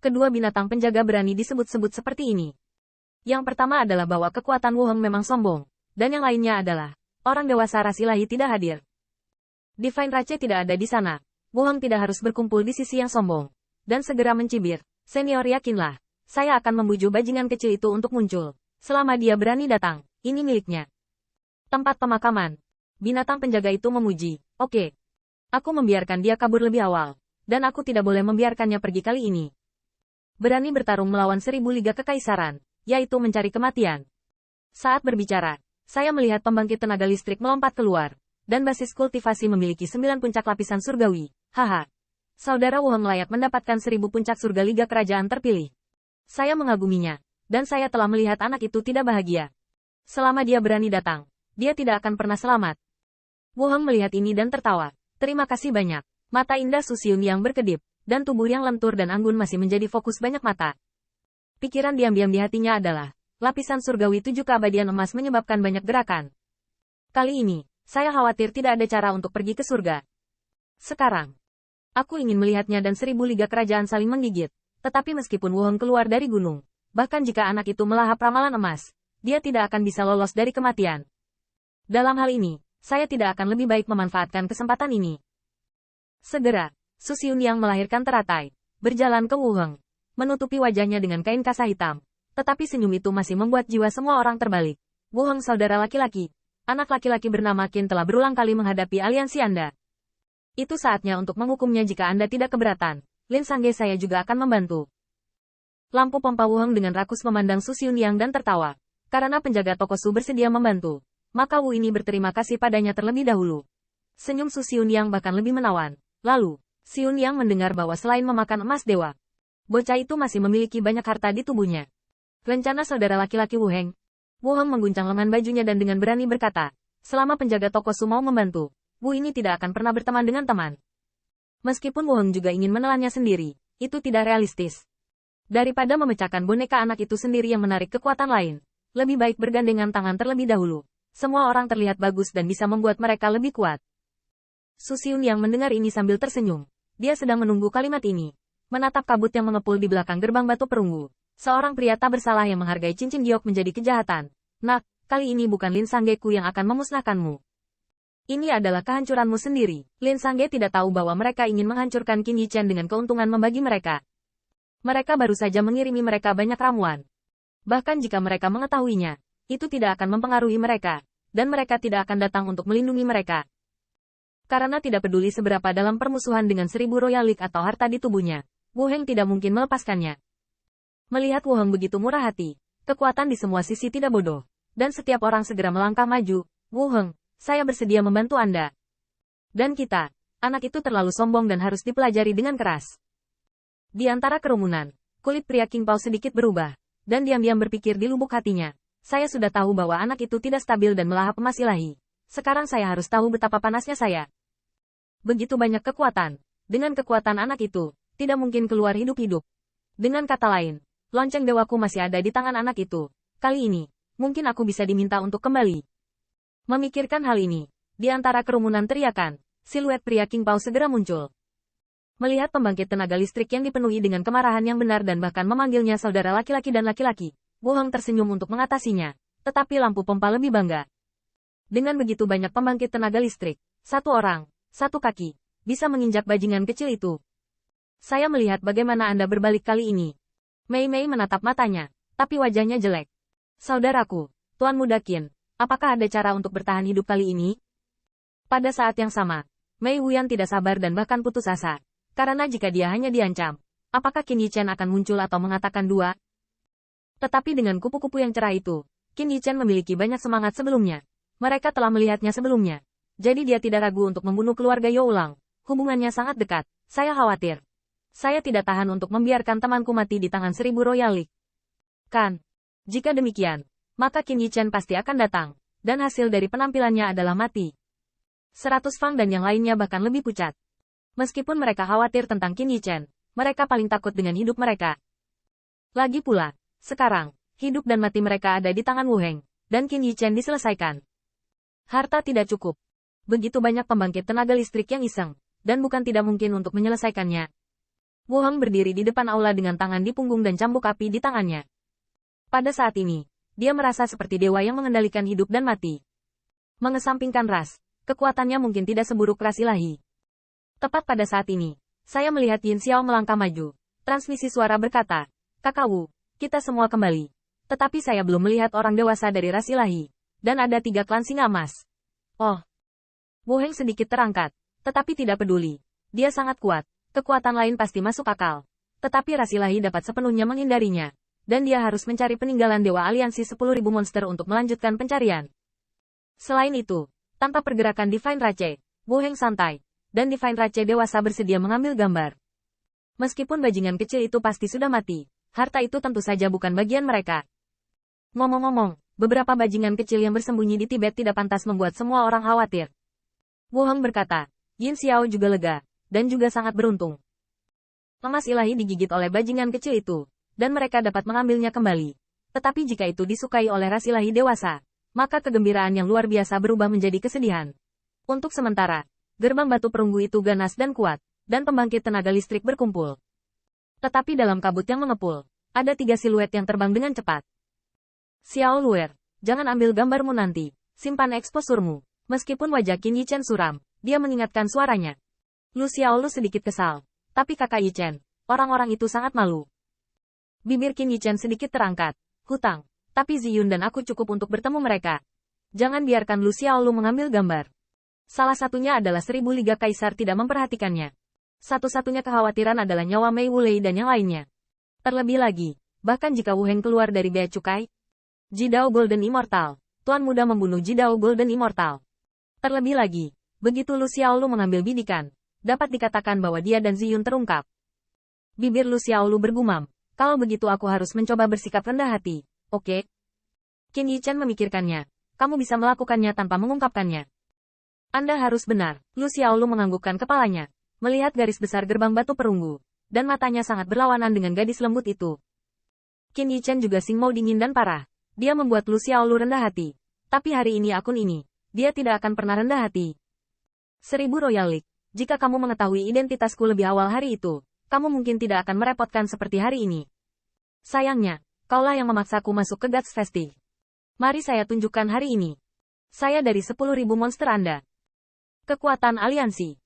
kedua binatang penjaga berani disebut-sebut seperti ini. Yang pertama adalah bahwa kekuatan Wu Heng memang sombong, dan yang lainnya adalah, orang dewasa ras ilahi tidak hadir. Divine Rache tidak ada di sana. Wu Heng tidak harus berkumpul di sisi yang sombong. Dan segera mencibir, senior yakinlah, saya akan membujuk bajingan kecil itu untuk muncul. Selama dia berani datang, ini miliknya. Tempat pemakaman. Binatang penjaga itu memuji, oke. Aku membiarkan dia kabur lebih awal. Dan aku tidak boleh membiarkannya pergi kali ini. Berani bertarung melawan 1000 Liga Kekaisaran, yaitu mencari kematian. Saat berbicara, saya melihat pembangkit tenaga listrik melompat keluar, dan basis kultivasi memiliki 9 puncak lapisan surgawi. Haha. Saudara Wu Heng layak mendapatkan 1000 puncak surga Liga Kerajaan terpilih. Saya mengaguminya, dan saya telah melihat anak itu tidak bahagia. Selama dia berani datang, dia tidak akan pernah selamat. Wu Heng melihat ini dan tertawa. Terima kasih banyak. Mata indah Su Xiun yang berkedip, dan tubuh yang lentur dan anggun masih menjadi fokus banyak mata. Pikiran diam-diam di hatinya adalah, lapisan surgawi 7 keabadian emas menyebabkan banyak gerakan. Kali ini, saya khawatir tidak ada cara untuk pergi ke surga. Sekarang, aku ingin melihatnya dan 1000 Liga Kerajaan saling menggigit. Tetapi meskipun Wu Heng keluar dari gunung, bahkan jika anak itu melahap ramalan emas, dia tidak akan bisa lolos dari kematian. Dalam hal ini, saya tidak akan lebih baik memanfaatkan kesempatan ini. Segera, Su Xiun yang melahirkan teratai, berjalan ke Wu Heng, menutupi wajahnya dengan kain kasa hitam. Tetapi senyum itu masih membuat jiwa semua orang terbalik. Wu Heng saudara laki-laki, anak laki-laki bernama Qin telah berulang kali menghadapi aliansi Anda. Itu saatnya untuk menghukumnya jika Anda tidak keberatan. Lin Sangge saya juga akan membantu. Lampu pompa Wu Heng dengan rakus memandang Su Xiun Yang dan tertawa. Karena penjaga toko Su bersedia membantu, maka Wu ini berterima kasih padanya terlebih dahulu. Senyum Su Xiun Yang bahkan lebih menawan. Lalu, Xiun Yang mendengar bahwa selain memakan emas dewa, bocah itu masih memiliki banyak harta di tubuhnya. Rencana saudara laki-laki Wu Heng. Wu Heng mengguncang lengan bajunya dan dengan berani berkata, selama penjaga toko Su mau membantu, Wu ini tidak akan pernah berteman dengan teman. Meskipun Wu Heng juga ingin menelannya sendiri, itu tidak realistis. Daripada memecahkan boneka anak itu sendiri yang menarik kekuatan lain, lebih baik bergandengan tangan terlebih dahulu. Semua orang terlihat bagus dan bisa membuat mereka lebih kuat. Su Xiun yang mendengar ini sambil tersenyum. Dia sedang menunggu kalimat ini. Menatap kabut yang mengepul di belakang gerbang batu perunggu. Seorang pria tak bersalah yang menghargai cincin giok menjadi kejahatan. Nak, kali ini bukan Lin Sanggeku yang akan memusnahkanmu. Ini adalah kehancuranmu sendiri. Lin Sangge tidak tahu bahwa mereka ingin menghancurkan Qin Yichen dengan keuntungan membagi mereka. Mereka baru saja mengirimi mereka banyak ramuan. Bahkan jika mereka mengetahuinya, itu tidak akan mempengaruhi mereka, dan mereka tidak akan datang untuk melindungi mereka. Karena tidak peduli seberapa dalam permusuhan dengan 1000 Royal League atau harta di tubuhnya, Wu Heng tidak mungkin melepaskannya. Melihat Wu Heng begitu murah hati, kekuatan di semua sisi tidak bodoh, dan setiap orang segera melangkah maju. Wu Heng, saya bersedia membantu Anda. Dan kita, anak itu terlalu sombong dan harus dipelajari dengan keras. Di antara kerumunan, kulit pria King Pao sedikit berubah, dan diam-diam berpikir di lubuk hatinya. Saya sudah tahu bahwa anak itu tidak stabil dan melahap emas ilahi. Sekarang saya harus tahu betapa panasnya saya. Begitu banyak kekuatan. Dengan kekuatan anak itu, tidak mungkin keluar hidup-hidup. Dengan kata lain, lonceng dewaku masih ada di tangan anak itu. Kali ini, mungkin aku bisa diminta untuk kembali. Memikirkan hal ini, di antara kerumunan teriakan, siluet pria King Pao segera muncul. Melihat pembangkit tenaga listrik yang dipenuhi dengan kemarahan yang benar dan bahkan memanggilnya saudara laki-laki dan laki-laki, Wu Heng tersenyum untuk mengatasinya, tetapi lampu pompa lebih bangga. Dengan begitu banyak pembangkit tenaga listrik, satu orang, satu kaki, bisa menginjak bajingan kecil itu. Saya melihat bagaimana Anda berbalik kali ini. Mei Mei menatap matanya, tapi wajahnya jelek. Saudaraku, Tuan Muda Qin, apakah ada cara untuk bertahan hidup kali ini? Pada saat yang sama, Mei Wuyan tidak sabar dan bahkan putus asa. Karena jika dia hanya diancam, apakah Qin Yichen akan muncul atau mengatakan dua? Tetapi dengan kupu-kupu yang cerah itu, Qin Yichen memiliki banyak semangat sebelumnya. Mereka telah melihatnya sebelumnya. Jadi dia tidak ragu untuk membunuh keluarga Yo ulang. Hubungannya sangat dekat. Saya khawatir. Saya tidak tahan untuk membiarkan temanku mati di tangan 1000 Royal League. Kan? Jika demikian, maka Qin Yichen pasti akan datang. Dan hasil dari penampilannya adalah mati. 100 Fang dan yang lainnya bahkan lebih pucat. Meskipun mereka khawatir tentang Qin Yichen, mereka paling takut dengan hidup mereka. Lagi pula, sekarang, hidup dan mati mereka ada di tangan Wu Heng, dan Qin Yichen diselesaikan. Harta tidak cukup. Begitu banyak pembangkit tenaga listrik yang iseng, dan bukan tidak mungkin untuk menyelesaikannya. Wu Heng berdiri di depan aula dengan tangan di punggung dan cambuk api di tangannya. Pada saat ini, dia merasa seperti dewa yang mengendalikan hidup dan mati. Mengesampingkan ras, kekuatannya mungkin tidak seburuk ras ilahi. Tepat pada saat ini, saya melihat Yin Xiao melangkah maju. Transmisi suara berkata, Kakak Wu, kita semua kembali. Tetapi saya belum melihat orang dewasa dari ras ilahi. Dan ada 3 klan singa emas. Oh. Wu Heng sedikit terangkat, tetapi tidak peduli. Dia sangat kuat. Kekuatan lain pasti masuk akal. Tetapi ras ilahi dapat sepenuhnya menghindarinya. Dan dia harus mencari peninggalan Dewa Aliansi 10.000 monster untuk melanjutkan pencarian. Selain itu, tanpa pergerakan Divine Rache, Wu Heng santai. Dan Divine Rache dewasa bersedia mengambil gambar. Meskipun bajingan kecil itu pasti sudah mati, harta itu tentu saja bukan bagian mereka. Ngomong-ngomong, beberapa bajingan kecil yang bersembunyi di Tibet tidak pantas membuat semua orang khawatir. Wu Heng berkata, Yin Xiao juga lega. Dan juga sangat beruntung. Emas ilahi digigit oleh bajingan kecil itu, dan mereka dapat mengambilnya kembali. Tetapi jika itu disukai oleh ras ilahi dewasa, maka kegembiraan yang luar biasa berubah menjadi kesedihan. Untuk sementara, gerbang batu perunggu itu ganas dan kuat, dan pembangkit tenaga listrik berkumpul. Tetapi dalam kabut yang mengepul, ada 3 siluet yang terbang dengan cepat. Xiao Luer, jangan ambil gambarmu nanti, simpan eksposurmu. Meskipun wajah Qin Yichen suram, dia mengingatkan suaranya. Lu Xiaolu sedikit kesal. Tapi kakak Yichen, orang-orang itu sangat malu. Bibir Qin Yichen sedikit terangkat. Hutang. Tapi Ziyun dan aku cukup untuk bertemu mereka. Jangan biarkan Lu Xiaolu mengambil gambar. Salah satunya adalah 1000 Liga Kaisar tidak memperhatikannya. Satu-satunya kekhawatiran adalah nyawa Mei Wulei dan yang lainnya. Terlebih lagi, bahkan jika Wu Heng keluar dari bea cukai, Jidao Golden Immortal, Tuan Muda membunuh Jidao Golden Immortal. Terlebih lagi, begitu Lu Xiaolu mengambil bidikan, dapat dikatakan bahwa dia dan Ziyun terungkap. Bibir Lu Xiaolu bergumam, kalau begitu aku harus mencoba bersikap rendah hati, oke? Qin Yichen memikirkannya, kamu bisa melakukannya tanpa mengungkapkannya. Anda harus benar, Lu Xiaolu menganggukkan kepalanya, melihat garis besar gerbang batu perunggu, dan matanya sangat berlawanan dengan gadis lembut itu. Qin Yichen juga singmau dingin dan parah, dia membuat Lu Xiaolu rendah hati. Tapi hari ini akun ini, dia tidak akan pernah rendah hati. 1000 Royal League. Jika kamu mengetahui identitasku lebih awal hari itu, kamu mungkin tidak akan merepotkan seperti hari ini. Sayangnya, kaulah yang memaksaku masuk ke Guts Festive. Mari saya tunjukkan hari ini. Saya dari 10.000 monster Anda. Kekuatan aliansi.